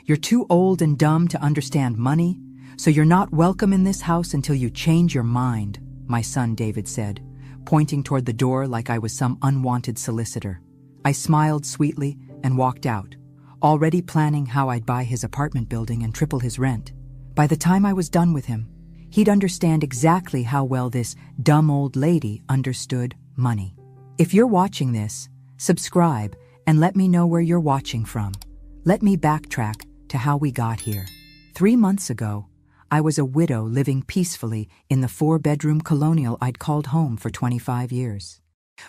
You're too old and dumb to understand money, so you're not welcome in this house until you change your mind, my son David said, pointing toward the door like I was some unwanted solicitor. I smiled sweetly and walked out, already planning how I'd buy his apartment building and triple his rent. By the time I was done with him, he'd understand exactly how well this dumb old lady understood money. If you're watching this, subscribe and let me know where you're watching from. Let me backtrack to how we got here. 3 months ago, I was a widow living peacefully in the 4-bedroom colonial I'd called home for 25 years.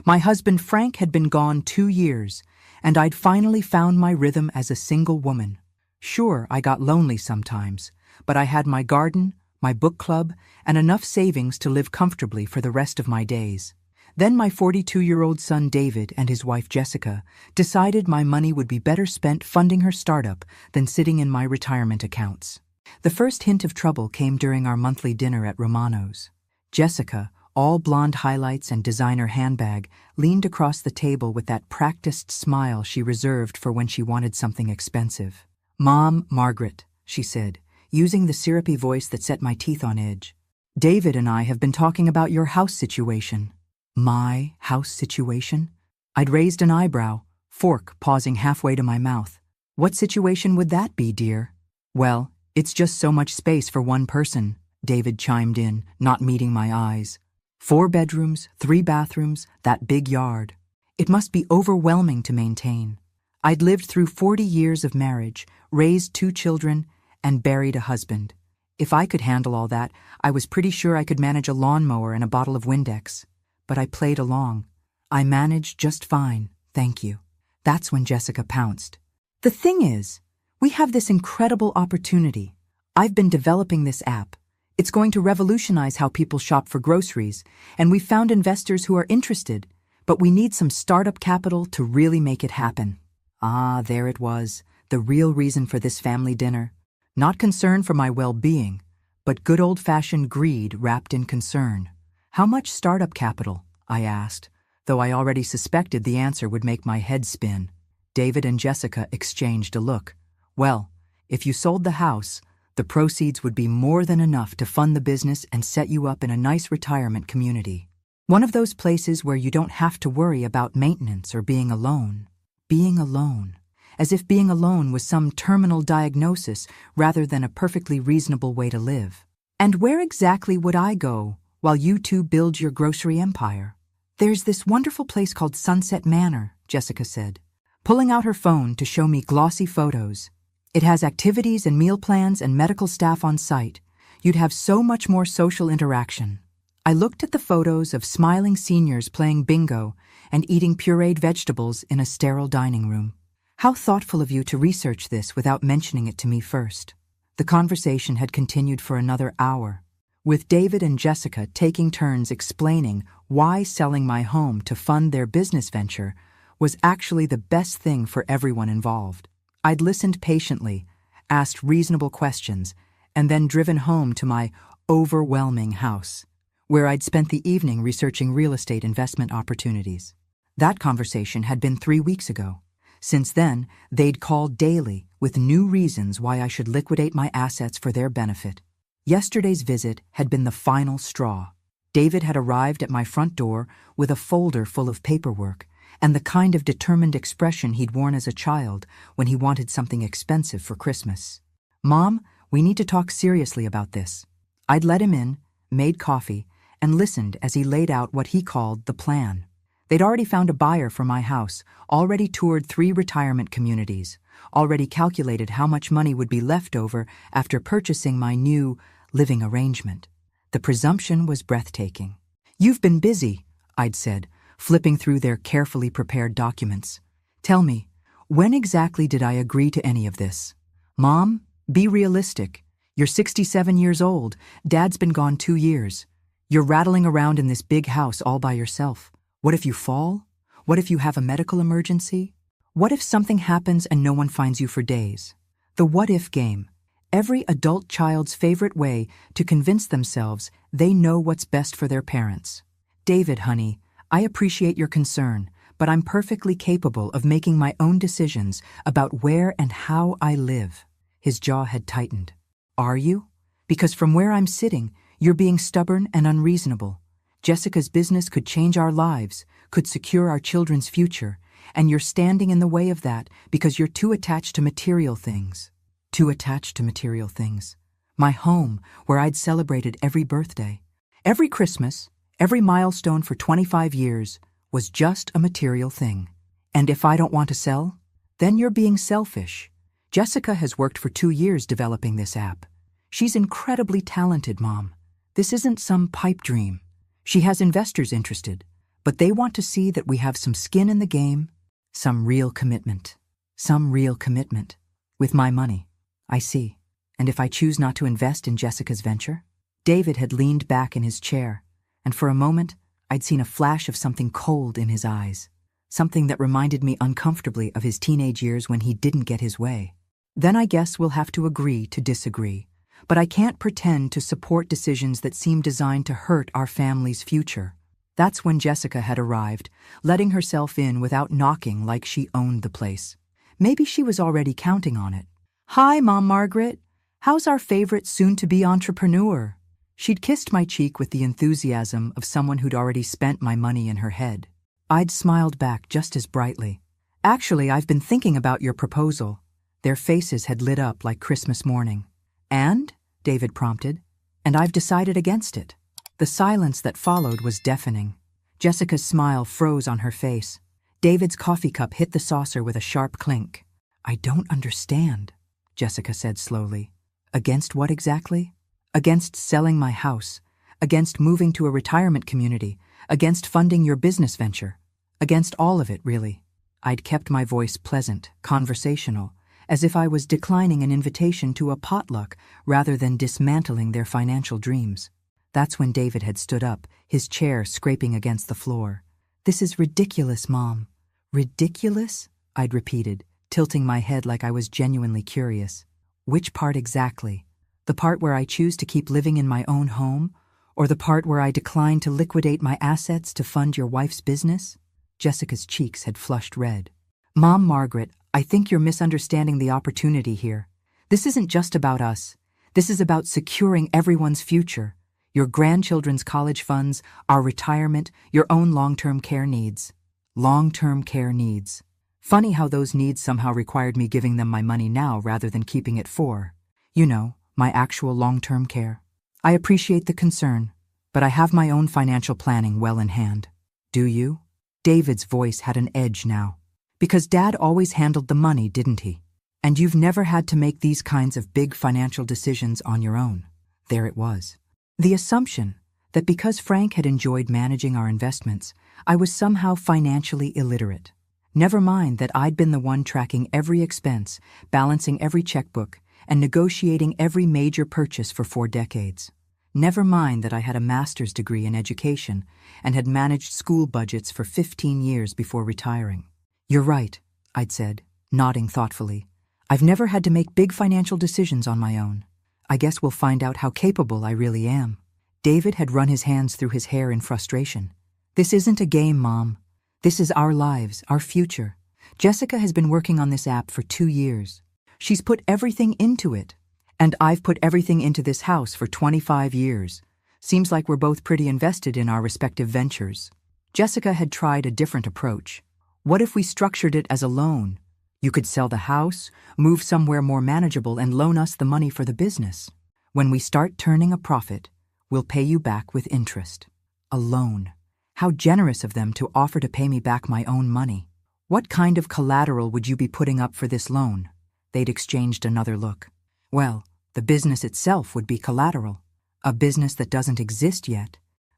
My husband Frank had been gone 2 years, and I'd finally found my rhythm as a single woman. Sure, I got lonely sometimes, but I had my garden, my book club, and enough savings to live comfortably for the rest of my days. Then my 42-year-old son David and his wife Jessica decided my money would be better spent funding her startup than sitting in my retirement accounts. The first hint of trouble came during our monthly dinner at Romano's. Jessica, all blonde highlights and designer handbag, leaned across the table with that practiced smile she reserved for when she wanted something expensive. "Mom, Margaret," she said, using the syrupy voice that set my teeth on edge. "David and I have been talking about your house situation." My house situation? I'd raised an eyebrow, fork pausing halfway to my mouth. "What situation would that be, dear?" "Well, it's just so much space for one person," David chimed in, not meeting my eyes. 4 bedrooms, 3 bathrooms, that big yard. It must be overwhelming to maintain. I'd lived through 40 years of marriage, raised 2 children, and buried a husband. If I could handle all that, I was pretty sure I could manage a lawnmower and a bottle of Windex. But I played along. I managed just fine, thank you. That's when Jessica pounced. "The thing is, we have this incredible opportunity. I've been developing this app. It's going to revolutionize how people shop for groceries, and we've found investors who are interested, but we need some startup capital to really make it happen." Ah, there it was, the real reason for this family dinner. Not concern for my well-being, but good old-fashioned greed wrapped in concern. "How much startup capital?" I asked, though I already suspected the answer would make my head spin. David and Jessica exchanged a look. "Well, if you sold the house, the proceeds would be more than enough to fund the business and set you up in a nice retirement community. One of those places where you don't have to worry about maintenance or being alone." Being alone. As if being alone was some terminal diagnosis rather than a perfectly reasonable way to live. "And where exactly would I go while you two build your grocery empire?" "There's this wonderful place called Sunset Manor," Jessica said, pulling out her phone to show me glossy photos. "It has activities and meal plans and medical staff on site. You'd have so much more social interaction." I looked at the photos of smiling seniors playing bingo and eating pureed vegetables in a sterile dining room. "How thoughtful of you to research this without mentioning it to me first." The conversation had continued for another hour, with David and Jessica taking turns explaining why selling my home to fund their business venture was actually the best thing for everyone involved. I'd listened patiently, asked reasonable questions, and then driven home to my overwhelming house, where I'd spent the evening researching real estate investment opportunities. That conversation had been 3 weeks ago. Since then, they'd called daily with new reasons why I should liquidate my assets for their benefit. Yesterday's visit had been the final straw. David had arrived at my front door with a folder full of paperwork and the kind of determined expression he'd worn as a child when he wanted something expensive for Christmas. "Mom, we need to talk seriously about this." I'd let him in, made coffee, and listened as he laid out what he called the plan. They'd already found a buyer for my house, already toured 3 retirement communities, already calculated how much money would be left over after purchasing my new living arrangement. The presumption was breathtaking. "You've been busy," I'd said, flipping through their carefully prepared documents. "Tell me, when exactly did I agree to any of this?" "Mom, be realistic. You're 67 years old. Dad's been gone 2 years. You're rattling around in this big house all by yourself. What if you fall? What if you have a medical emergency? What if something happens and no one finds you for days?" The what-if game. Every adult child's favorite way to convince themselves they know what's best for their parents. "David, honey, I appreciate your concern, but I'm perfectly capable of making my own decisions about where and how I live. His jaw had tightened. Are you? Because from where I'm sitting, you're being stubborn and unreasonable. Jessica's business could change our lives, could secure our children's future, and you're standing in the way of that because you're too attached to material things. Too attached to material things. My home, where I'd celebrated every birthday, every Christmas, every milestone for 25 years, was just a material thing. And if I don't want to sell, then you're being selfish. Jessica has worked for 2 years developing this app. She's incredibly talented, Mom. This isn't some pipe dream. She has investors interested, but they want to see that we have some skin in the game, some real commitment. Some real commitment. With my money. I see. And if I choose not to invest in Jessica's venture? David had leaned back in his chair, and for a moment, I'd seen a flash of something cold in his eyes. Something that reminded me uncomfortably of his teenage years when he didn't get his way. Then I guess we'll have to agree to disagree. But I can't pretend to support decisions that seem designed to hurt our family's future. That's when Jessica had arrived, letting herself in without knocking like she owned the place. Maybe she was already counting on it. Hi, Mom Margaret. How's our favorite soon-to-be entrepreneur? She'd kissed my cheek with the enthusiasm of someone who'd already spent my money in her head. I'd smiled back just as brightly. Actually, I've been thinking about your proposal. Their faces had lit up like Christmas morning. And? David prompted. And I've decided against it. The silence that followed was deafening. Jessica's smile froze on her face. David's coffee cup hit the saucer with a sharp clink. I don't understand, Jessica said slowly. Against what exactly? Against selling my house. Against moving to a retirement community. Against funding your business venture. Against all of it, really. I'd kept my voice pleasant, conversational, as if I was declining an invitation to a potluck rather than dismantling their financial dreams. That's when David had stood up, his chair scraping against the floor. This is ridiculous, Mom. Ridiculous? I'd repeated, tilting my head like I was genuinely curious. Which part exactly? The part where I choose to keep living in my own home? Or the part where I decline to liquidate my assets to fund your wife's business? Jessica's cheeks had flushed red. Mom Margaret, I think you're misunderstanding the opportunity here. This isn't just about us. This is about securing everyone's future. Your grandchildren's college funds, our retirement, your own long-term care needs. Long-term care needs. Funny how those needs somehow required me giving them my money now rather than keeping it for, you know, my actual long-term care. I appreciate the concern, but I have my own financial planning well in hand. Do you? David's voice had an edge now. Because Dad always handled the money, didn't he? And you've never had to make these kinds of big financial decisions on your own. There it was. The assumption that because Frank had enjoyed managing our investments, I was somehow financially illiterate. Never mind that I'd been the one tracking every expense, balancing every checkbook, and negotiating every major purchase for 4 decades. Never mind that I had a master's degree in education and had managed school budgets for 15 years before retiring. You're right, I'd said, nodding thoughtfully. I've never had to make big financial decisions on my own. I guess we'll find out how capable I really am. David had run his hands through his hair in frustration. This isn't a game, Mom. This is our lives, our future. Jessica has been working on this app for 2 years. She's put everything into it. And I've put everything into this house for 25 years. Seems like we're both pretty invested in our respective ventures. Jessica had tried a different approach. What if we structured it as a loan? You could sell the house, move somewhere more manageable, and loan us the money for the business. When we start turning a profit, we'll pay you back with interest. A loan. How generous of them to offer to pay me back my own money. What kind of collateral would you be putting up for this loan? They'd exchanged another look. Well, the business itself would be collateral. A business that doesn't exist yet.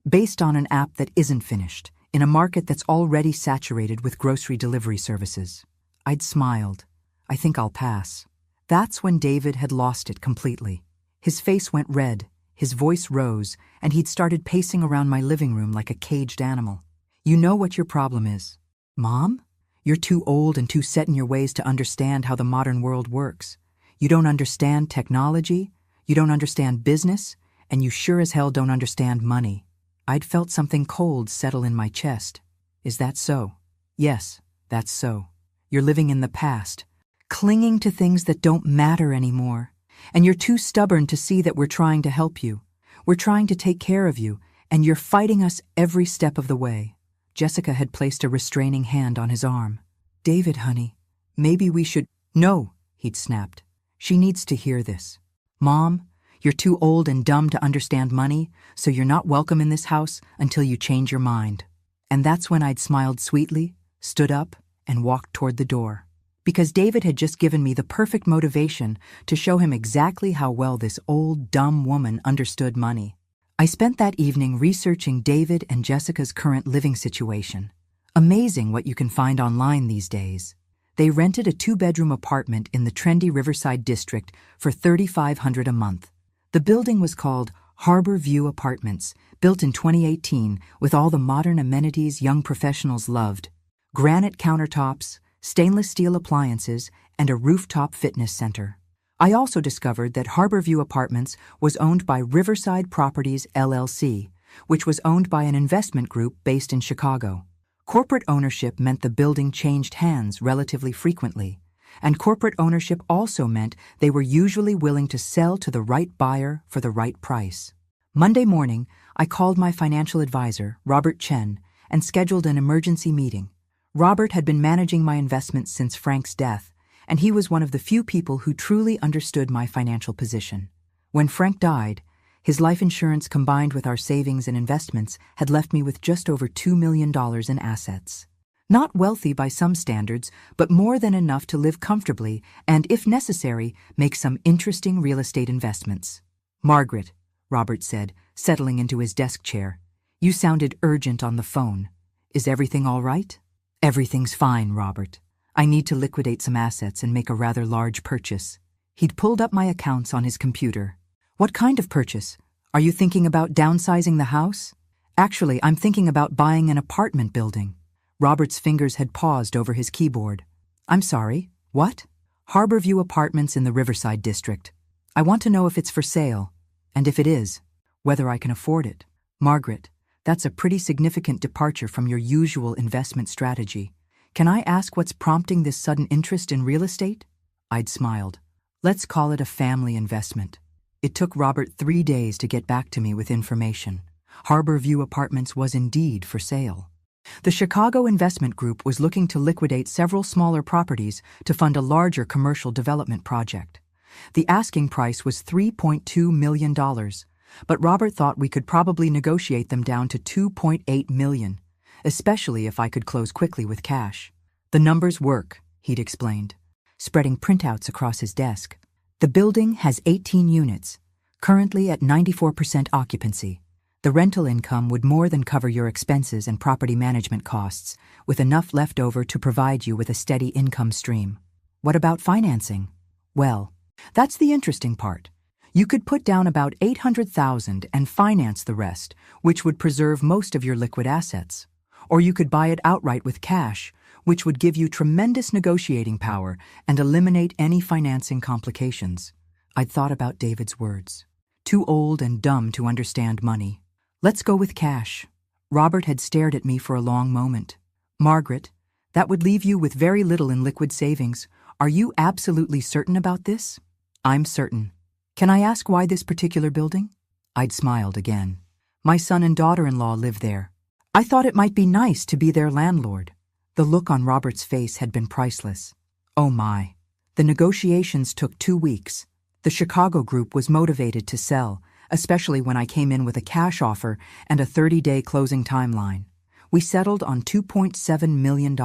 Based on an app that isn't finished, in a market that's already saturated with grocery delivery services. I'd smiled. I think I'll pass. That's when David had lost it completely. His face went red, his voice rose, and he'd started pacing around my living room like a caged animal. You know what your problem is. Mom? You're too old and too set in your ways to understand how the modern world works. You don't understand technology, you don't understand business, and you sure as hell don't understand money. I'd felt something cold settle in my chest. Is that so? Yes, that's so. You're living in the past, clinging to things that don't matter anymore. And you're too stubborn to see that we're trying to help you. We're trying to take care of you, and you're fighting us every step of the way." Jessica had placed a restraining hand on his arm. "David, honey, maybe we should—" "No," he'd snapped. "She needs to hear this. Mom, you're too old and dumb to understand money, so you're not welcome in this house until you change your mind." And that's when I'd smiled sweetly, stood up, and walked toward the door. Because David had just given me the perfect motivation to show him exactly how well this old, dumb woman understood money. I spent that evening researching David and Jessica's current living situation. Amazing what you can find online these days. They rented a 2-bedroom apartment in the trendy Riverside district for $3,500 a month. The building was called Harbor View Apartments, built in 2018 with all the modern amenities young professionals loved: granite countertops, stainless steel appliances, and a rooftop fitness center. I also discovered that Harborview Apartments was owned by Riverside Properties, LLC, which was owned by an investment group based in Chicago. Corporate ownership meant the building changed hands relatively frequently, and corporate ownership also meant they were usually willing to sell to the right buyer for the right price. Monday morning, I called my financial advisor, Robert Chen, and scheduled an emergency meeting. Robert had been managing my investments since Frank's death, and he was one of the few people who truly understood my financial position. When Frank died, his life insurance combined with our savings and investments had left me with just over $2 million in assets. Not wealthy by some standards, but more than enough to live comfortably and, if necessary, make some interesting real estate investments. "Margaret," Robert said, settling into his desk chair, "you sounded urgent on the phone. Is everything all right?" "Everything's fine, Robert. I need to liquidate some assets and make a rather large purchase." He'd pulled up my accounts on his computer. "What kind of purchase? Are you thinking about downsizing the house?" "Actually, I'm thinking about buying an apartment building." Robert's fingers had paused over his keyboard. "I'm sorry, what?" "Harborview Apartments in the Riverside district. I want to know if it's for sale, and if it is, whether I can afford it." "Margaret, that's a pretty significant departure from your usual investment strategy. Can I ask what's prompting this sudden interest in real estate?" I'd smiled. "Let's call it a family investment." It took Robert 3 days to get back to me with information. Harborview Apartments was indeed for sale. The Chicago investment group was looking to liquidate several smaller properties to fund a larger commercial development project. The asking price was $3.2 million, but Robert thought we could probably negotiate them down to $2.8 million, especially if I could close quickly with cash. "The numbers work," he'd explained, spreading printouts across his desk. "The building has 18 units, currently at 94% occupancy. The rental income would more than cover your expenses and property management costs, with enough left over to provide you with a steady income stream." "What about financing?" "Well, that's the interesting part. You could put down about $800,000 and finance the rest, which would preserve most of your liquid assets. Or you could buy it outright with cash, which would give you tremendous negotiating power and eliminate any financing complications." I'd thought about David's words. Too old and dumb to understand money. "Let's go with cash." Robert had stared at me for a long moment. "Margaret, that would leave you with very little in liquid savings. Are you absolutely certain about this?" "I'm certain." "Can I ask why this particular building?" I'd smiled again. "My son and daughter-in-law live there. I thought it might be nice to be their landlord." The look on Robert's face had been priceless. Oh my. The negotiations took 2 weeks. The Chicago group was motivated to sell, especially when I came in with a cash offer and a 30-day closing timeline. We settled on $2.7 million,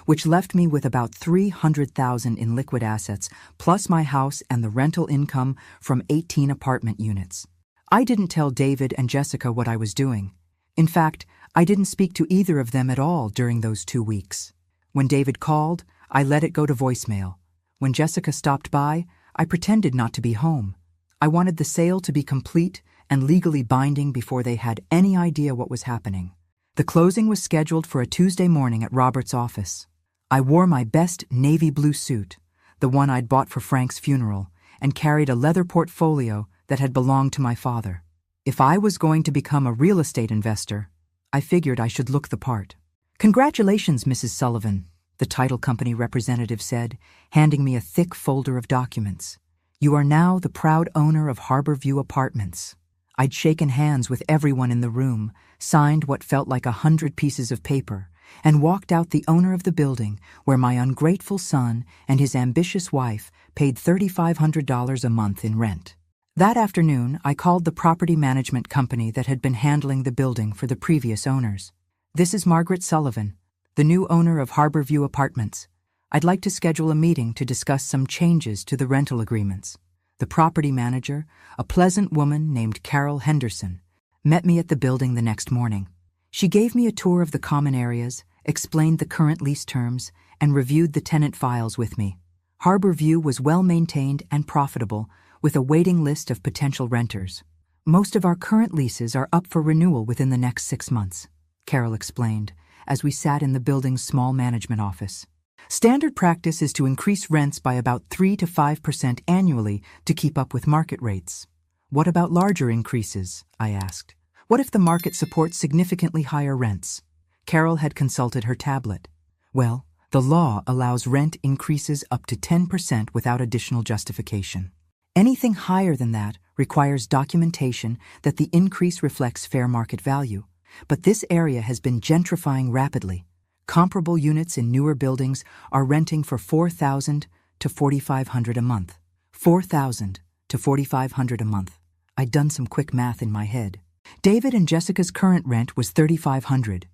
which left me with about $300,000 in liquid assets, plus my house and the rental income from 18 apartment units. I didn't tell David and Jessica what I was doing. In fact, I didn't speak to either of them at all during those 2 weeks. When David called, I let it go to voicemail. When Jessica stopped by, I pretended not to be home. I wanted the sale to be complete and legally binding before they had any idea what was happening. The closing was scheduled for a Tuesday morning at Robert's office. I wore my best navy blue suit, the one I'd bought for Frank's funeral, and carried a leather portfolio that had belonged to my father. If I was going to become a real estate investor, I figured I should look the part. "Congratulations, Mrs. Sullivan," the title company representative said, handing me a thick folder of documents. "You are now the proud owner of Harborview Apartments." I'd shaken hands with everyone in the room, signed what felt like 100 pieces of paper, and walked out the owner of the building where my ungrateful son and his ambitious wife paid $3,500 a month in rent. That afternoon, I called the property management company that had been handling the building for the previous owners. "This is Margaret Sullivan, the new owner of Harborview Apartments. I'd like to schedule a meeting to discuss some changes to the rental agreements." The property manager, a pleasant woman named Carol Henderson, met me at the building the next morning. She gave me a tour of the common areas, explained the current lease terms, and reviewed the tenant files with me. Harborview was well-maintained and profitable, with a waiting list of potential renters. "Most of our current leases are up for renewal within the next 6 months, Carol explained, as we sat in the building's small management office. "Standard practice is to increase rents by about 3 to 5% annually to keep up with market rates." "What about larger increases?" I asked. "What if the market supports significantly higher rents?" Carol had consulted her tablet. "Well, the law allows rent increases up to 10% without additional justification. Anything higher than that requires documentation that the increase reflects fair market value. But this area has been gentrifying rapidly. Comparable units in newer buildings are renting for $4,000 to $4,500 a month. $4,000 to $4,500 a month. I'd done some quick math in my head. David and Jessica's current rent was $3,500.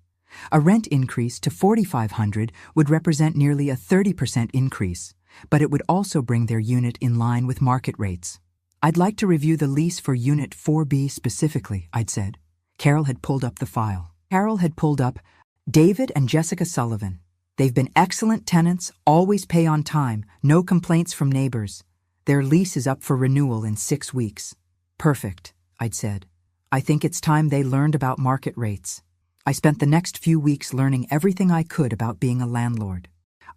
A rent increase to $4,500 would represent nearly a 30% increase, but it would also bring their unit in line with market rates. "I'd like to review the lease for Unit 4B specifically," I'd said. Carol had pulled up the file. Carol had pulled up David and Jessica Sullivan. "They've been excellent tenants, always pay on time, no complaints from neighbors. Their lease is up for renewal in 6 weeks. "Perfect," I'd said. "I think it's time they learned about market rates." I spent the next few weeks learning everything I could about being a landlord.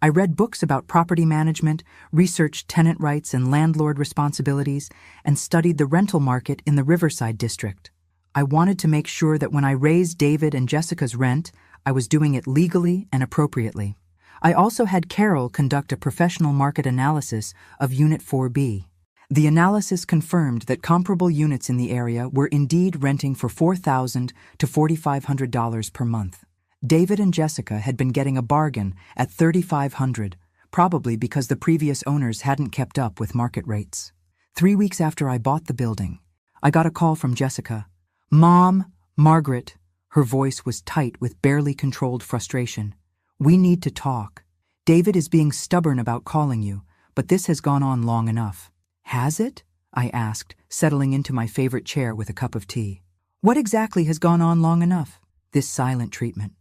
I read books about property management, researched tenant rights and landlord responsibilities, and studied the rental market in the Riverside district. I wanted to make sure that when I raised David and Jessica's rent, I was doing it legally and appropriately. I also had Carol conduct a professional market analysis of Unit 4B. The analysis confirmed that comparable units in the area were indeed renting for $4,000 to $4,500 per month. David and Jessica had been getting a bargain at $3,500, probably because the previous owners hadn't kept up with market rates. 3 weeks after I bought the building, I got a call from Jessica. "Mom, Margaret," her voice was tight with barely controlled frustration. "We need to talk. David is being stubborn about calling you, but this has gone on long enough." "Has it?" I asked, settling into my favorite chair with a cup of tea. "What exactly has gone on long enough?" "This silent treatment.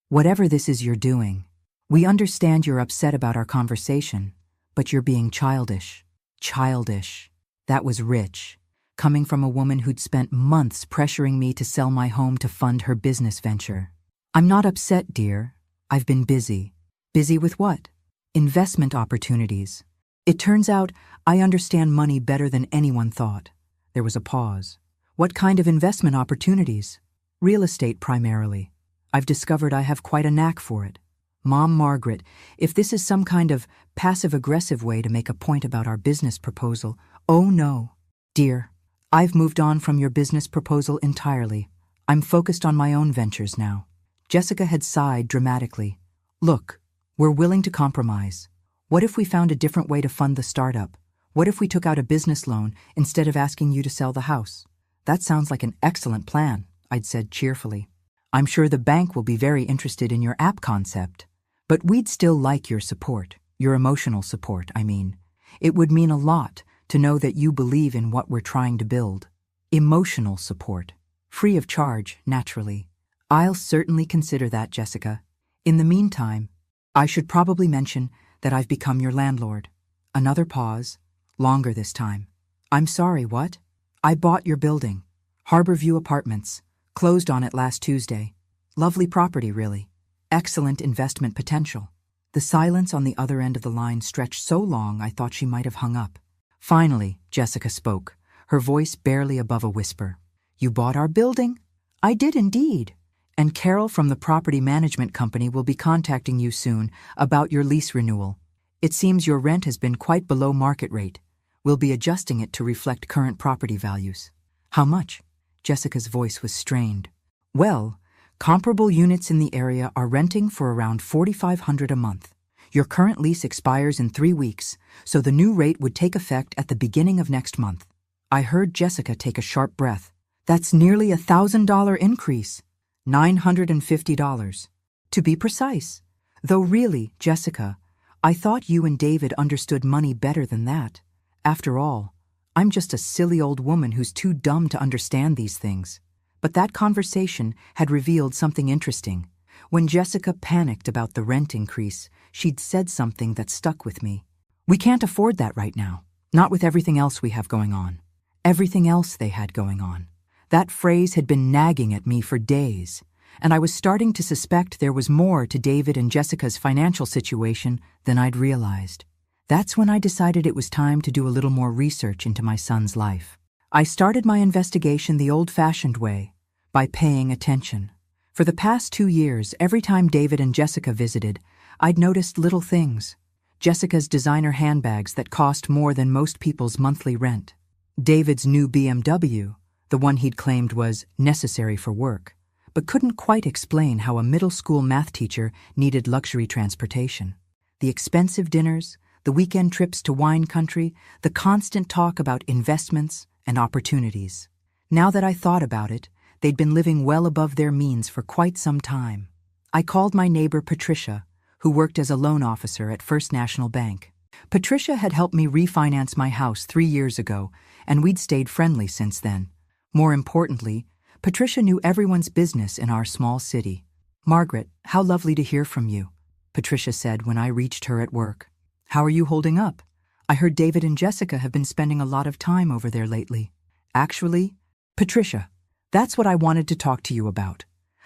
Whatever this is you're doing. We understand you're upset about our conversation, but you're being childish." Childish. That was rich, coming from a woman who'd spent months pressuring me to sell my home to fund her business venture. "I'm not upset, dear. I've been busy." "Busy with what?" "Investment opportunities. It turns out I understand money better than anyone thought." There was a pause. "What kind of investment opportunities?" "Real estate primarily. I've discovered I have quite a knack for it." "Mom, Margaret, if this is some kind of passive-aggressive way to make a point about our business proposal..." "Oh no, dear. I've moved on from your business proposal entirely. I'm focused on my own ventures now." Jessica had sighed dramatically. "Look, we're willing to compromise. What if we found a different way to fund the startup? What if we took out a business loan instead of asking you to sell the house?" "That sounds like an excellent plan," I'd said cheerfully. "I'm sure the bank will be very interested in your app concept. But we'd still like your support, your emotional support, I mean. It would mean a lot to know that you believe in what we're trying to build." "Emotional support. Free of charge, naturally." "I'll certainly consider that, Jessica. In the meantime, I should probably mention that I've become your landlord." Another pause, longer this time. "I'm sorry, what?" "I bought your building. Harborview Apartments. Closed on it last Tuesday. Lovely property, really. Excellent investment potential." The silence on the other end of the line stretched so long I thought she might have hung up. Finally, Jessica spoke, her voice barely above a whisper. "You bought our building?" "I did indeed. And Carol from the property management company will be contacting you soon about your lease renewal. It seems your rent has been quite below market rate. We'll be adjusting it to reflect current property values. How much? Jessica's voice was strained. Well, comparable units in the area are renting for around $4,500 a month. Your current lease expires in 3 weeks, so the new rate would take effect at the beginning of next month. I heard Jessica take a sharp breath. That's nearly $1,000 increase. $950. To be precise. Though really, Jessica, I thought you and David understood money better than that. After all, I'm just a silly old woman who's too dumb to understand these things. But that conversation had revealed something interesting. When Jessica panicked about the rent increase, she'd said something that stuck with me. We can't afford that right now. Not with everything else we have going on. Everything else they had going on. That phrase had been nagging at me for days, and I was starting to suspect there was more to David and Jessica's financial situation than I'd realized. That's when I decided it was time to do a little more research into my son's life. I started my investigation the old-fashioned way, by paying attention. For the past 2 years, every time David and Jessica visited, I'd noticed little things. Jessica's designer handbags that cost more than most people's monthly rent. David's new BMW, the one he'd claimed was necessary for work, but couldn't quite explain how a middle school math teacher needed luxury transportation. The expensive dinners, the weekend trips to wine country, the constant talk about investments and opportunities. Now that I thought about it, they'd been living well above their means for quite some time. I called my neighbor Patricia, who worked as a loan officer at First National Bank. Patricia had helped me refinance my house 3 years ago, and we'd stayed friendly since then. More importantly, Patricia knew everyone's business in our small city. "Margaret, how lovely to hear from you," Patricia said when I reached her at work. "How are you holding up? I heard David and Jessica have been spending a lot of time over there lately." "Actually, Patricia, that's what I wanted to talk to you about.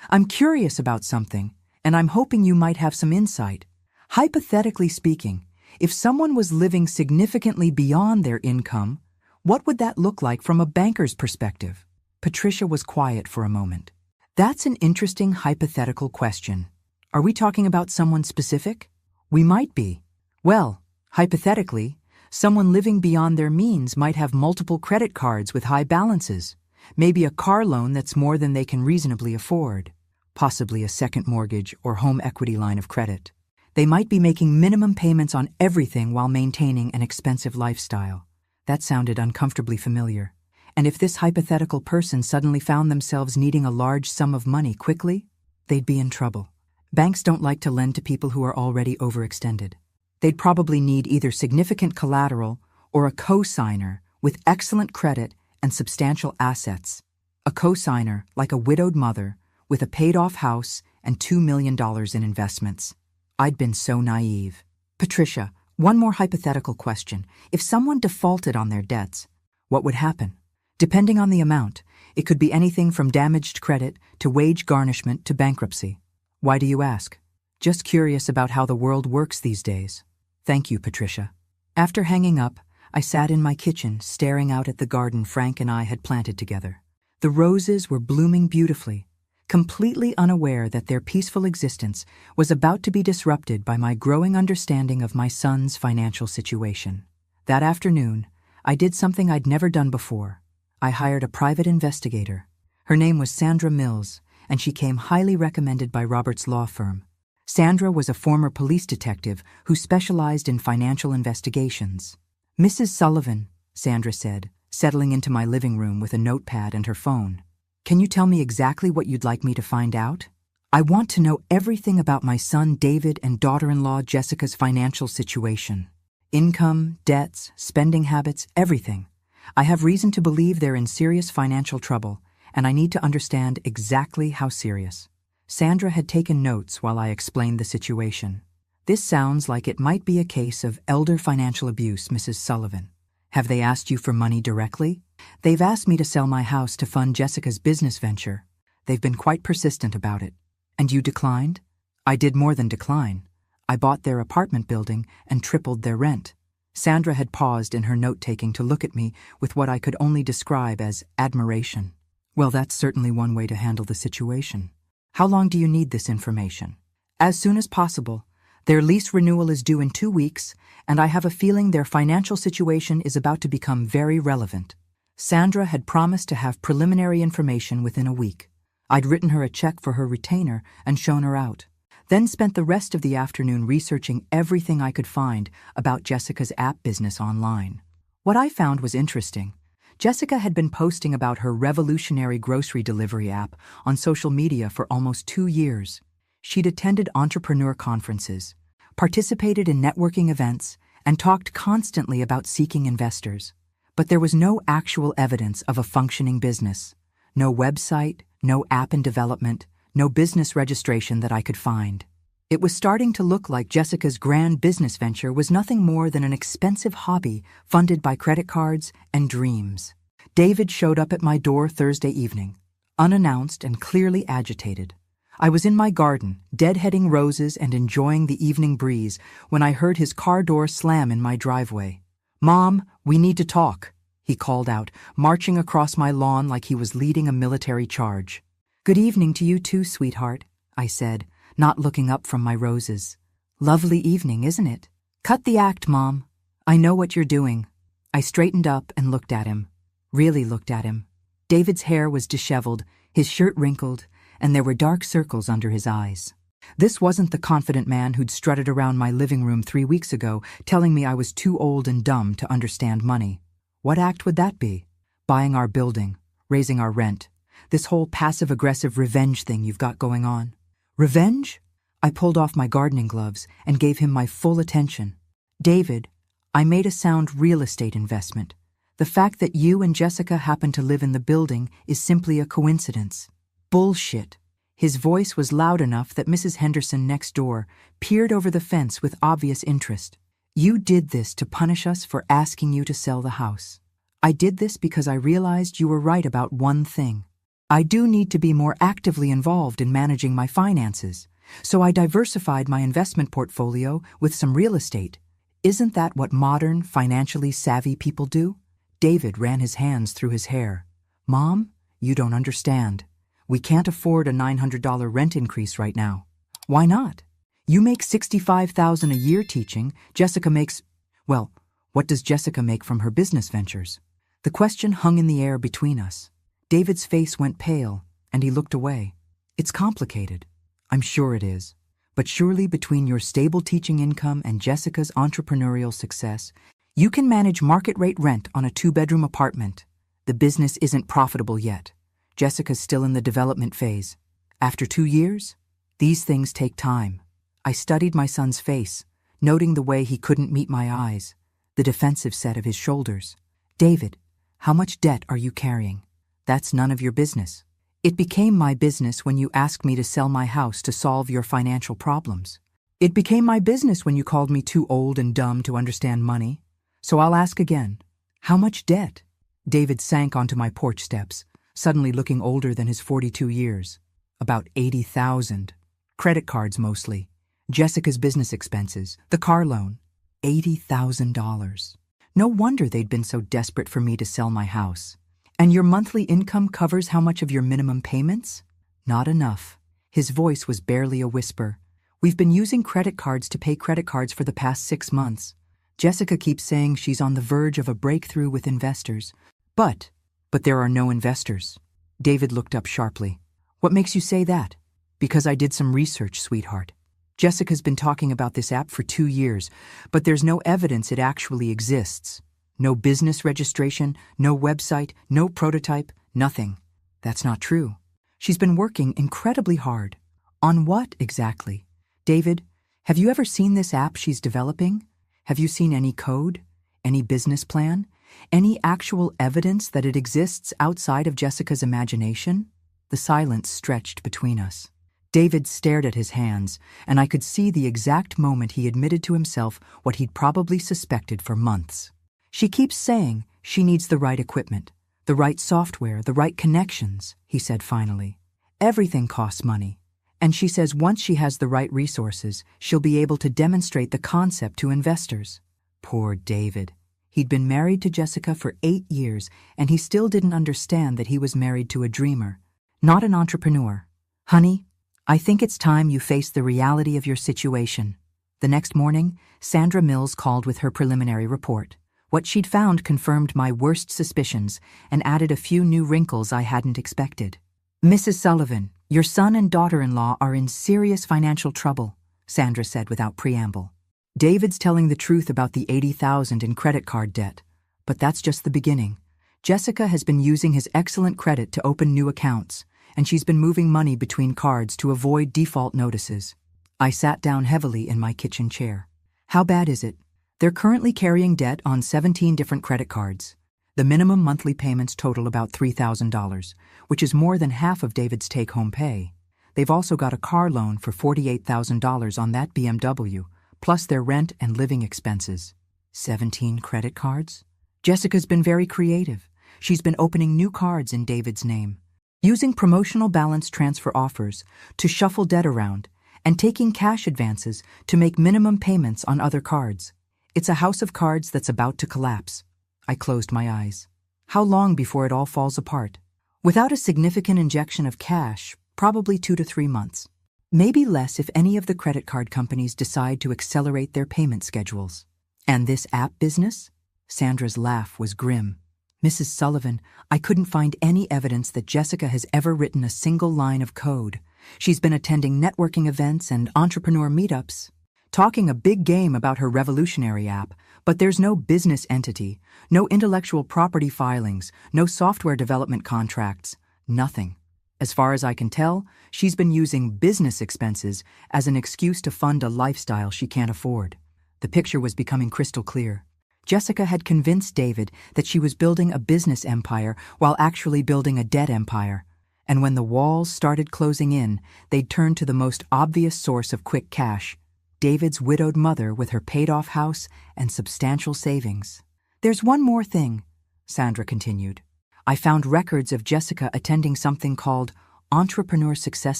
I'm curious about something, and I'm hoping you might have some insight. Hypothetically speaking, if someone was living significantly beyond their income, what would that look like from a banker's perspective?" Patricia was quiet for a moment. "That's an interesting hypothetical question. Are we talking about someone specific?" "We might be. Well, hypothetically, someone living beyond their means might have multiple credit cards with high balances, maybe a car loan that's more than they can reasonably afford, possibly a second mortgage or home equity line of credit. They might be making minimum payments on everything while maintaining an expensive lifestyle." That sounded uncomfortably familiar. And if this hypothetical person suddenly found themselves needing a large sum of money quickly, they'd be in trouble. Banks don't like to lend to people who are already overextended. They'd probably need either significant collateral or a co-signer with excellent credit and substantial assets. A co-signer like a widowed mother with a paid-off house and $2 million in investments. I'd been so naive. "Patricia, one more hypothetical question. If someone defaulted on their debts, what would happen? Depending on the amount, it could be anything from damaged credit to wage garnishment to bankruptcy." "Why do you ask?" "Just curious about how the world works these days." "Thank you, Patricia." After hanging up, I sat in my kitchen staring out at the garden Frank and I had planted together. The roses were blooming beautifully, completely unaware that their peaceful existence was about to be disrupted by my growing understanding of my son's financial situation. That afternoon, I did something I'd never done before. I hired a private investigator. Her name was Sandra Mills, and she came highly recommended by Robert's law firm. Sandra was a former police detective who specialized in financial investigations. "Mrs. Sullivan," Sandra said, settling into my living room with a notepad and her phone. "Can you tell me exactly what you'd like me to find out? I want to know everything about my son David and daughter-in-law Jessica's financial situation. Income, debts, spending habits, everything. I have reason to believe they're in serious financial trouble, and I need to understand exactly how serious." Sandra had taken notes while I explained the situation. "This sounds like it might be a case of elder financial abuse, Mrs. Sullivan. Have they asked you for money directly?" "They've asked me to sell my house to fund Jessica's business venture. They've been quite persistent about it." "And you declined?" "I did more than decline. I bought their apartment building and tripled their rent." Sandra had paused in her note-taking to look at me with what I could only describe as admiration. "Well, that's certainly one way to handle the situation. How long do you need this information? As soon as possible. Their lease renewal is due in 2 weeks, and I have a feeling their financial situation is about to become very relevant. Sandra had promised to have preliminary information within a week. I'd written her a check for her retainer and shown her out. Then spent the rest of the afternoon researching everything I could find about Jessica's app business online. What I found was interesting. Jessica had been posting about her revolutionary grocery delivery app on social media for almost 2 years. She'd attended entrepreneur conferences, participated in networking events, and talked constantly about seeking investors. But there was no actual evidence of a functioning business. No website, no app in development, no business registration that I could find. It was starting to look like Jessica's grand business venture was nothing more than an expensive hobby funded by credit cards and dreams. David showed up at my door Thursday evening, unannounced and clearly agitated. I was in my garden, deadheading roses and enjoying the evening breeze when I heard his car door slam in my driveway. "Mom, we need to talk," he called out, marching across my lawn like he was leading a military charge. "Good evening to you too, sweetheart," I said, not looking up from my roses. "Lovely evening, isn't it?" "Cut the act, Mom. I know what you're doing." I straightened up and looked at him. Really looked at him. David's hair was disheveled, his shirt wrinkled, and there were dark circles under his eyes. This wasn't the confident man who'd strutted around my living room 3 weeks ago, telling me I was too old and dumb to understand money. What act would that be? Buying our building, raising our rent, this whole passive-aggressive revenge thing you've got going on. Revenge? I pulled off my gardening gloves and gave him my full attention. "David, I made a sound real estate investment. The fact that you and Jessica happen to live in the building is simply a coincidence." "Bullshit." His voice was loud enough that Mrs. Henderson next door peered over the fence with obvious interest. "You did this to punish us for asking you to sell the house. I did this because I realized you were right about one thing. I do need to be more actively involved in managing my finances, so I diversified my investment portfolio with some real estate. Isn't that what modern, financially savvy people do?" David ran his hands through his hair. "Mom, you don't understand. We can't afford a $900 rent increase right now." "Why not? You make $65,000 a year teaching. Jessica makes... Well, what does Jessica make from her business ventures?" The question hung in the air between us. David's face went pale, and he looked away. "It's complicated. I'm sure it is. But surely between your stable teaching income and Jessica's entrepreneurial success, you can manage market-rate rent on a 2-bedroom apartment. The business isn't profitable yet. Jessica's still in the development phase. After 2 years, these things take time." I studied my son's face, noting the way he couldn't meet my eyes, the defensive set of his shoulders. "David, how much debt are you carrying? That's none of your business. It became my business when you asked me to sell my house to solve your financial problems. It became my business when you called me too old and dumb to understand money. So I'll ask again, how much debt?" David sank onto my porch steps, suddenly looking older than his 42 years. "About 80,000. Credit cards mostly. Jessica's business expenses, the car loan. $80,000. No wonder they'd been so desperate for me to sell my house. And your monthly income covers how much of your minimum payments?" "Not enough." His voice was barely a whisper. "We've been using credit cards to pay credit cards for the past 6 months. Jessica keeps saying she's on the verge of a breakthrough with investors. But there are no investors." David looked up sharply. "What makes you say that?" "Because I did some research, sweetheart. Jessica's been talking about this app for 2 years, but there's no evidence it actually exists. No business registration, no website, no prototype, nothing. That's not true. She's been working incredibly hard." "On what exactly?" "David, have you ever seen this app she's developing? Have you seen any code? Any business plan? Any actual evidence that it exists outside of Jessica's imagination?" The silence stretched between us. David stared at his hands, and I could see the exact moment he admitted to himself what he'd probably suspected for months. "She keeps saying she needs the right equipment, the right software, the right connections," he said finally. "Everything costs money. And she says once she has the right resources, she'll be able to demonstrate the concept to investors." Poor David. He'd been married to Jessica for 8 years, and he still didn't understand that he was married to a dreamer, not an entrepreneur. "Honey, I think it's time you face the reality of your situation. The next morning, Sandra Mills called with her preliminary report. What she'd found confirmed my worst suspicions and added a few new wrinkles I hadn't expected. Mrs. Sullivan, your son and daughter-in-law are in serious financial trouble, Sandra said without preamble. David's telling the truth about the $80,000 in credit card debt, but that's just the beginning. Jessica has been using his excellent credit to open new accounts, and she's been moving money between cards to avoid default notices. I sat down heavily in my kitchen chair. How bad is it? They're currently carrying debt on 17 different credit cards. The minimum monthly payments total about $3,000, which is more than half of David's take-home pay. They've also got a car loan for $48,000 on that BMW, plus their rent and living expenses. 17 credit cards? Jessica's been very creative. She's been opening new cards in David's name, using promotional balance transfer offers to shuffle debt around, and taking cash advances to make minimum payments on other cards. It's a house of cards that's about to collapse. I closed my eyes. How long before it all falls apart? Without a significant injection of cash, probably 2 to 3 months. Maybe less if any of the credit card companies decide to accelerate their payment schedules. And this app business? Sandra's laugh was grim. Mrs. Sullivan, I couldn't find any evidence that Jessica has ever written a single line of code. She's been attending networking events and entrepreneur meetups, talking a big game about her revolutionary app, but there's no business entity, no intellectual property filings, no software development contracts, nothing. As far as I can tell, she's been using business expenses as an excuse to fund a lifestyle she can't afford. The picture was becoming crystal clear. Jessica had convinced David that she was building a business empire while actually building a debt empire. And when the walls started closing in, they'd turn to the most obvious source of quick cash, David's widowed mother with her paid-off house and substantial savings. There's one more thing, Sandra continued. I found records of Jessica attending something called Entrepreneur Success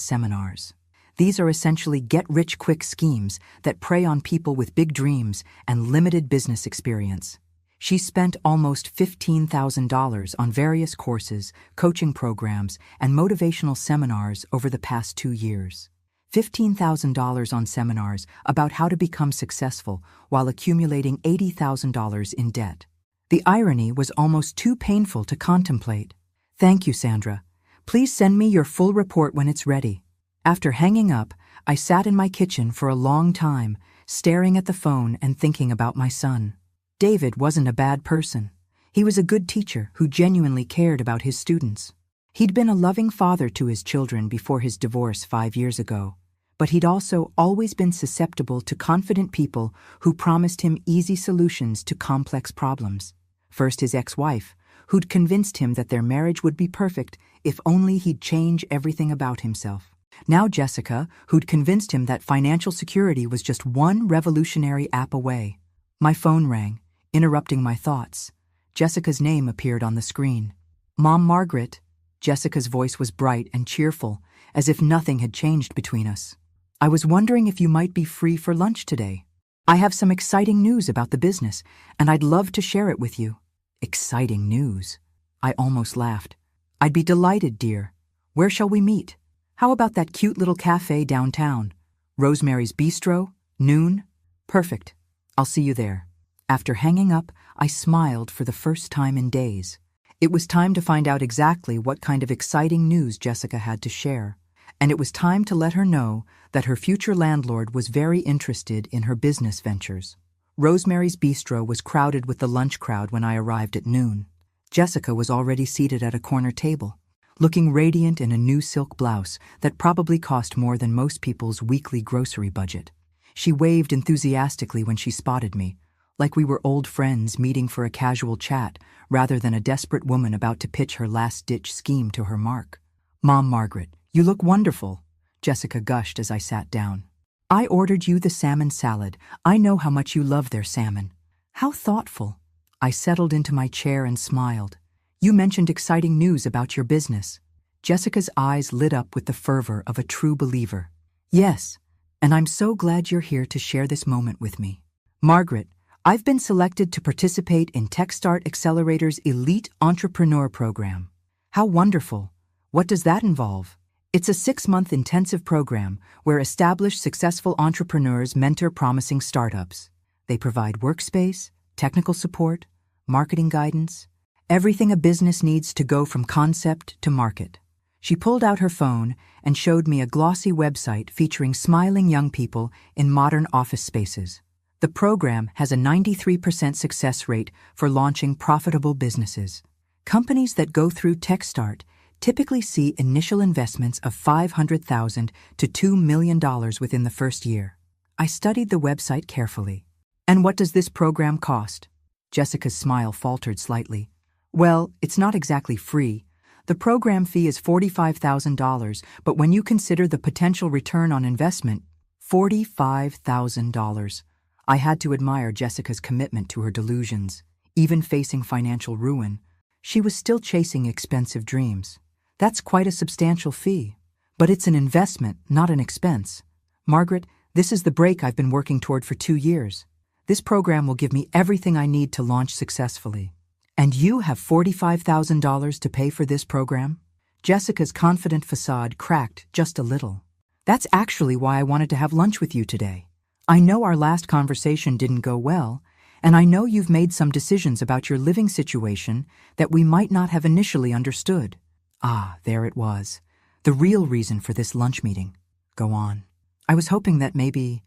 Seminars. These are essentially get-rich-quick schemes that prey on people with big dreams and limited business experience. She spent almost $15,000 on various courses, coaching programs, and motivational seminars over the past 2 years. $15,000 on seminars about how to become successful while accumulating $80,000 in debt. The irony was almost too painful to contemplate. Thank you, Sandra. Please send me your full report when it's ready. After hanging up, I sat in my kitchen for a long time, staring at the phone and thinking about my son. David wasn't a bad person. He was a good teacher who genuinely cared about his students. He'd been a loving father to his children before his divorce 5 years ago, but he'd also always been susceptible to confident people who promised him easy solutions to complex problems. First his ex-wife, who'd convinced him that their marriage would be perfect if only he'd change everything about himself. Now Jessica, who'd convinced him that financial security was just one revolutionary app away. My phone rang, interrupting my thoughts. Jessica's name appeared on the screen. Mom Margaret. Jessica's voice was bright and cheerful, as if nothing had changed between us. I was wondering if you might be free for lunch today. I have some exciting news about the business, and I'd love to share it with you. Exciting news? I almost laughed. I'd be delighted, dear. Where shall we meet? How about that cute little cafe downtown? Rosemary's Bistro? Noon? Perfect. I'll see you there. After hanging up, I smiled for the first time in days. It was time to find out exactly what kind of exciting news Jessica had to share, and it was time to let her know that her future landlord was very interested in her business ventures. Rosemary's Bistro was crowded with the lunch crowd when I arrived at noon. Jessica was already seated at a corner table, looking radiant in a new silk blouse that probably cost more than most people's weekly grocery budget. She waved enthusiastically when she spotted me, like we were old friends meeting for a casual chat rather than a desperate woman about to pitch her last-ditch scheme to her mark. Mom Margaret, you look wonderful, Jessica gushed as I sat down. I ordered you the salmon salad. I know how much you love their salmon. How thoughtful. I settled into my chair and smiled. You mentioned exciting news about your business. Jessica's eyes lit up with the fervor of a true believer. Yes, and I'm so glad you're here to share this moment with me. Margaret, I've been selected to participate in TechStart Accelerator's Elite Entrepreneur Program. How wonderful. What does that involve? It's a 6-month intensive program where established successful entrepreneurs mentor promising startups. They provide workspace, technical support, marketing guidance, everything a business needs to go from concept to market. She pulled out her phone and showed me a glossy website featuring smiling young people in modern office spaces. The program has a 93% success rate for launching profitable businesses. Companies that go through TechStart typically see initial investments of $500,000 to $2 million within the first year. I studied the website carefully. And what does this program cost? Jessica's smile faltered slightly. Well, it's not exactly free. The program fee is $45,000, but when you consider the potential return on investment, $45,000. I had to admire Jessica's commitment to her delusions. Even facing financial ruin, she was still chasing expensive dreams. That's quite a substantial fee. But it's an investment, not an expense. Margaret, this is the break I've been working toward for 2 years. This program will give me everything I need to launch successfully. And you have $45,000 to pay for this program? Jessica's confident facade cracked just a little. That's actually why I wanted to have lunch with you today. I know our last conversation didn't go well, and I know you've made some decisions about your living situation that we might not have initially understood. Ah, there it was. The real reason for this lunch meeting. Go on. I was hoping that maybe,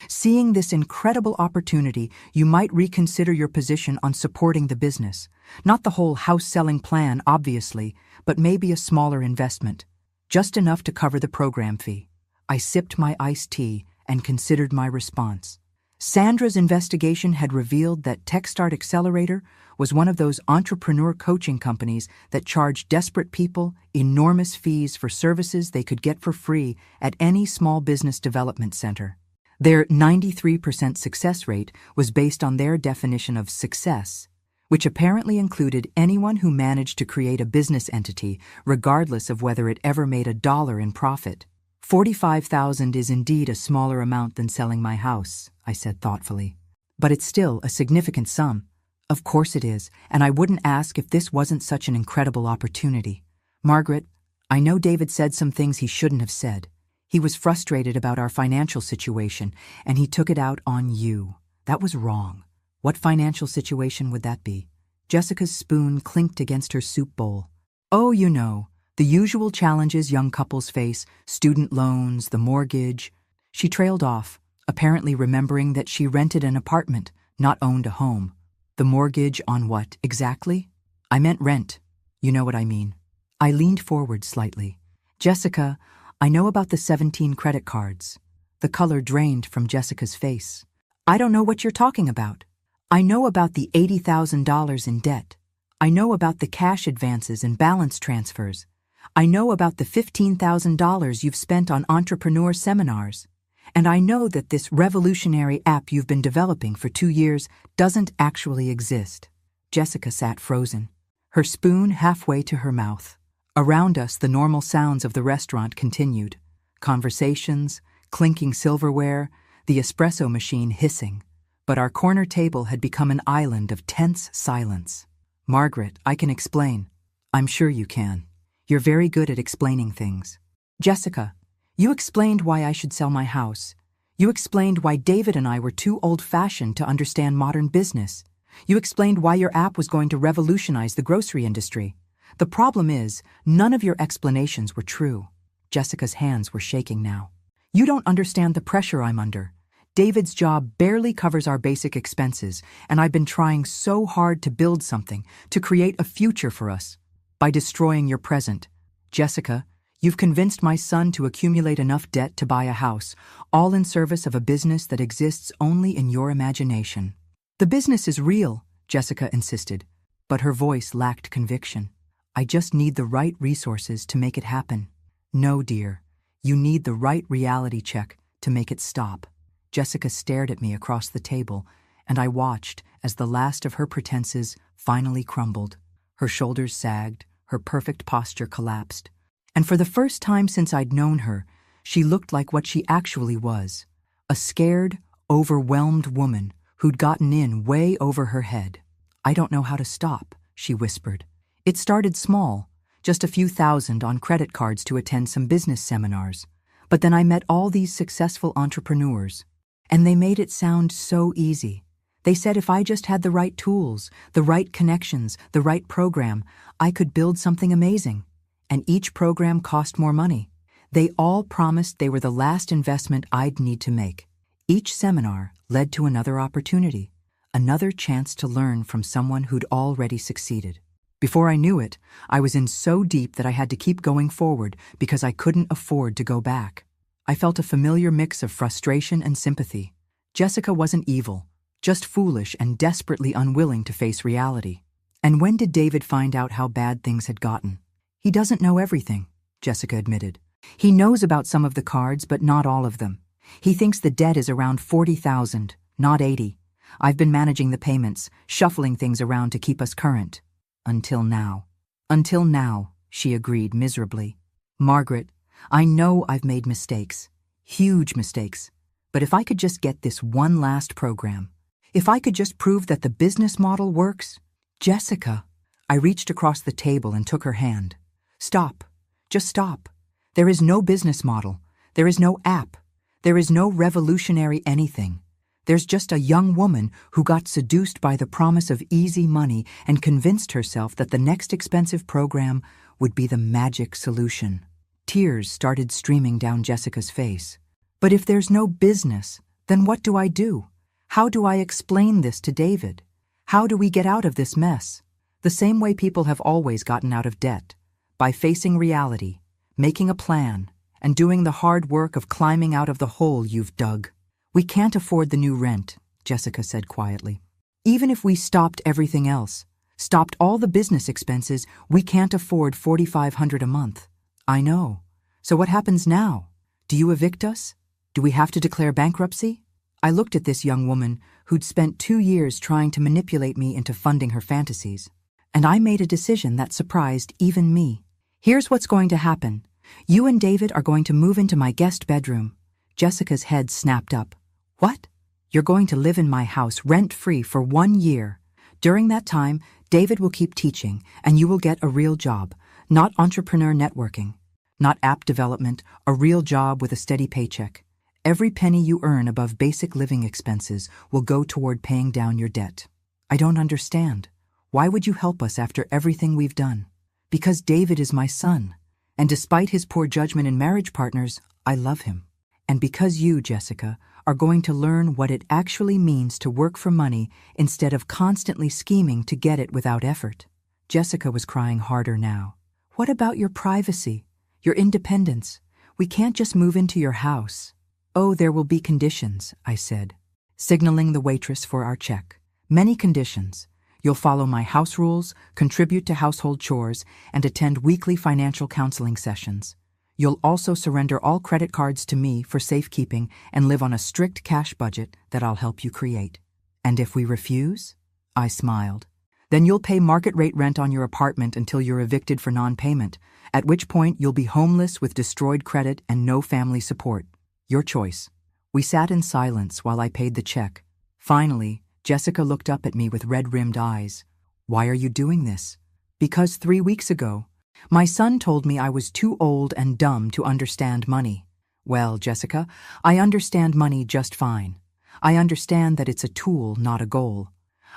seeing this incredible opportunity, you might reconsider your position on supporting the business. Not the whole house-selling plan, obviously, but maybe a smaller investment. Just enough to cover the program fee. I sipped my iced tea and considered my response. Sandra's investigation had revealed that TechStart Accelerator was one of those entrepreneur coaching companies that charged desperate people enormous fees for services they could get for free at any small business development center. Their 93% success rate was based on their definition of success, which apparently included anyone who managed to create a business entity regardless of whether it ever made $1 in profit. $45,000 is indeed a smaller amount than selling my house, I said thoughtfully. But it's still a significant sum. Of course it is, and I wouldn't ask if this wasn't such an incredible opportunity. Margaret, I know David said some things he shouldn't have said. He was frustrated about our financial situation, and he took it out on you. That was wrong. What financial situation would that be? Jessica's spoon clinked against her soup bowl. Oh, you know. The usual challenges young couples face, student loans, the mortgage. She trailed off, apparently remembering that she rented an apartment, not owned a home. The mortgage on what, exactly? I meant rent. You know what I mean. I leaned forward slightly. Jessica, I know about the 17 credit cards. The color drained from Jessica's face. I don't know what you're talking about. I know about the $80,000 in debt. I know about the cash advances and balance transfers. I know about the $15,000 you've spent on entrepreneur seminars. And I know that this revolutionary app you've been developing for 2 years doesn't actually exist. Jessica sat frozen, her spoon halfway to her mouth. Around us, the normal sounds of the restaurant continued. Conversations, clinking silverware, the espresso machine hissing. But our corner table had become an island of tense silence. Margaret, I can explain. I'm sure you can. You're very good at explaining things. Jessica, you explained why I should sell my house. You explained why David and I were too old-fashioned to understand modern business. You explained why your app was going to revolutionize the grocery industry. The problem is, none of your explanations were true. Jessica's hands were shaking now. You don't understand the pressure I'm under. David's job barely covers our basic expenses, and I've been trying so hard to build something, to create a future for us. By destroying your present. Jessica, you've convinced my son to accumulate enough debt to buy a house, all in service of a business that exists only in your imagination. The business is real, Jessica insisted, but her voice lacked conviction. I just need the right resources to make it happen. No, dear, you need the right reality check to make it stop. Jessica stared at me across the table, and I watched as the last of her pretenses finally crumbled. Her shoulders sagged, her perfect posture collapsed. And for the first time since I'd known her, she looked like what she actually was. A scared, overwhelmed woman who'd gotten in way over her head. I don't know how to stop, she whispered. It started small, just a few thousand on credit cards to attend some business seminars. But then I met all these successful entrepreneurs, and they made it sound so easy. They said if I just had the right tools, the right connections, the right program, I could build something amazing. And each program cost more money. They all promised they were the last investment I'd need to make. Each seminar led to another opportunity, another chance to learn from someone who'd already succeeded. Before I knew it, I was in so deep that I had to keep going forward because I couldn't afford to go back. I felt a familiar mix of frustration and sympathy. Jessica wasn't evil, just foolish and desperately unwilling to face reality. And when did David find out how bad things had gotten? He doesn't know everything, Jessica admitted. He knows about some of the cards, but not all of them. He thinks the debt is around 40,000, not 80. I've been managing the payments, shuffling things around to keep us current. Until now. Until now, she agreed miserably. Margaret, I know I've made mistakes. Huge mistakes. But if I could just get this one last program, if I could just prove that the business model works. Jessica, I reached across the table and took her hand. Stop. Just stop. There is no business model. There is no app. There is no revolutionary anything. There's just a young woman who got seduced by the promise of easy money and convinced herself that the next expensive program would be the magic solution. Tears started streaming down Jessica's face. But if there's no business, then what do I do? How do I explain this to David? How do we get out of this mess? The same way people have always gotten out of debt, by facing reality, making a plan, and doing the hard work of climbing out of the hole you've dug. We can't afford the new rent, Jessica said quietly. Even if we stopped everything else, stopped all the business expenses, we can't afford $4,500 a month. I know. So what happens now? Do you evict us? Do we have to declare bankruptcy? I looked at this young woman who'd spent 2 years trying to manipulate me into funding her fantasies, and I made a decision that surprised even me. Here's what's going to happen. You and David are going to move into my guest bedroom. Jessica's head snapped up. What? You're going to live in my house rent-free for 1 year. During that time, David will keep teaching, and you will get a real job, not entrepreneur networking, not app development, a real job with a steady paycheck. Every penny you earn above basic living expenses will go toward paying down your debt. I don't understand. Why would you help us after everything we've done? Because David is my son, and despite his poor judgment in marriage partners, I love him. And because you, Jessica, are going to learn what it actually means to work for money instead of constantly scheming to get it without effort. Jessica was crying harder now. What about your privacy, your independence? We can't just move into your house. Oh, there will be conditions, I said, signaling the waitress for our check. Many conditions. You'll follow my house rules, contribute to household chores, and attend weekly financial counseling sessions. You'll also surrender all credit cards to me for safekeeping and live on a strict cash budget that I'll help you create. And if we refuse? I smiled. Then you'll pay market rate rent on your apartment until you're evicted for non-payment, at which point you'll be homeless with destroyed credit and no family support. Your choice. We sat in silence while I paid the check. Finally, Jessica looked up at me with red-rimmed eyes. Why are you doing this? Because 3 weeks ago, my son told me I was too old and dumb to understand money. Well, Jessica, I understand money just fine. I understand that it's a tool, not a goal.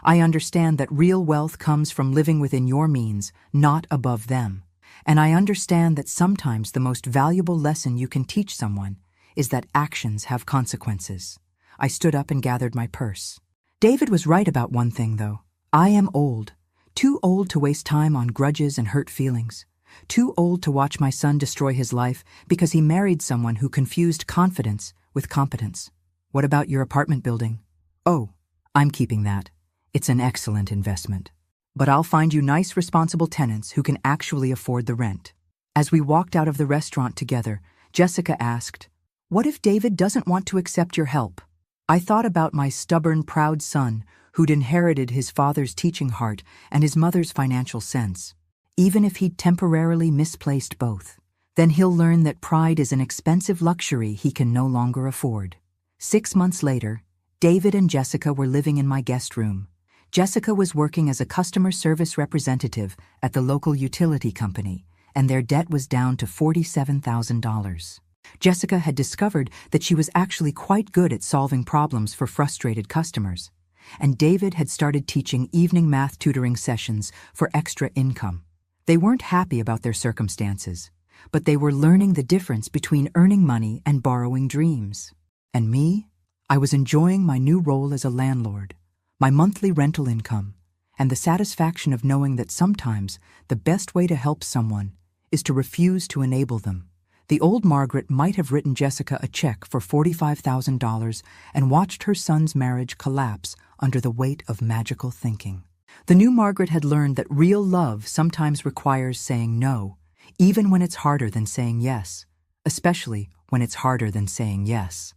I understand that real wealth comes from living within your means, not above them. And I understand that sometimes the most valuable lesson you can teach someone is that actions have consequences. I stood up and gathered my purse. David was right about one thing, though. I am old. Too old to waste time on grudges and hurt feelings. Too old to watch my son destroy his life because he married someone who confused confidence with competence. What about your apartment building? Oh, I'm keeping that. It's an excellent investment. But I'll find you nice, responsible tenants who can actually afford the rent. As we walked out of the restaurant together, Jessica asked, "What if David doesn't want to accept your help?" I thought about my stubborn, proud son who'd inherited his father's teaching heart and his mother's financial sense. Even if he'd temporarily misplaced both, then he'll learn that pride is an expensive luxury he can no longer afford. 6 months later, David and Jessica were living in my guest room. Jessica was working as a customer service representative at the local utility company, and their debt was down to $47,000. Jessica had discovered that she was actually quite good at solving problems for frustrated customers, and David had started teaching evening math tutoring sessions for extra income. They weren't happy about their circumstances, but they were learning the difference between earning money and borrowing dreams. And me? I was enjoying my new role as a landlord, my monthly rental income, and the satisfaction of knowing that sometimes the best way to help someone is to refuse to enable them. The old Margaret might have written Jessica a check for $45,000 and watched her son's marriage collapse under the weight of magical thinking. The new Margaret had learned that real love sometimes requires saying no, even when it's harder than saying yes, especially when it's harder than saying yes.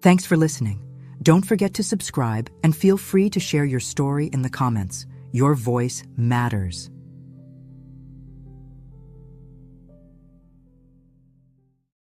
Thanks for listening. Don't forget to subscribe and feel free to share your story in the comments. Your voice matters.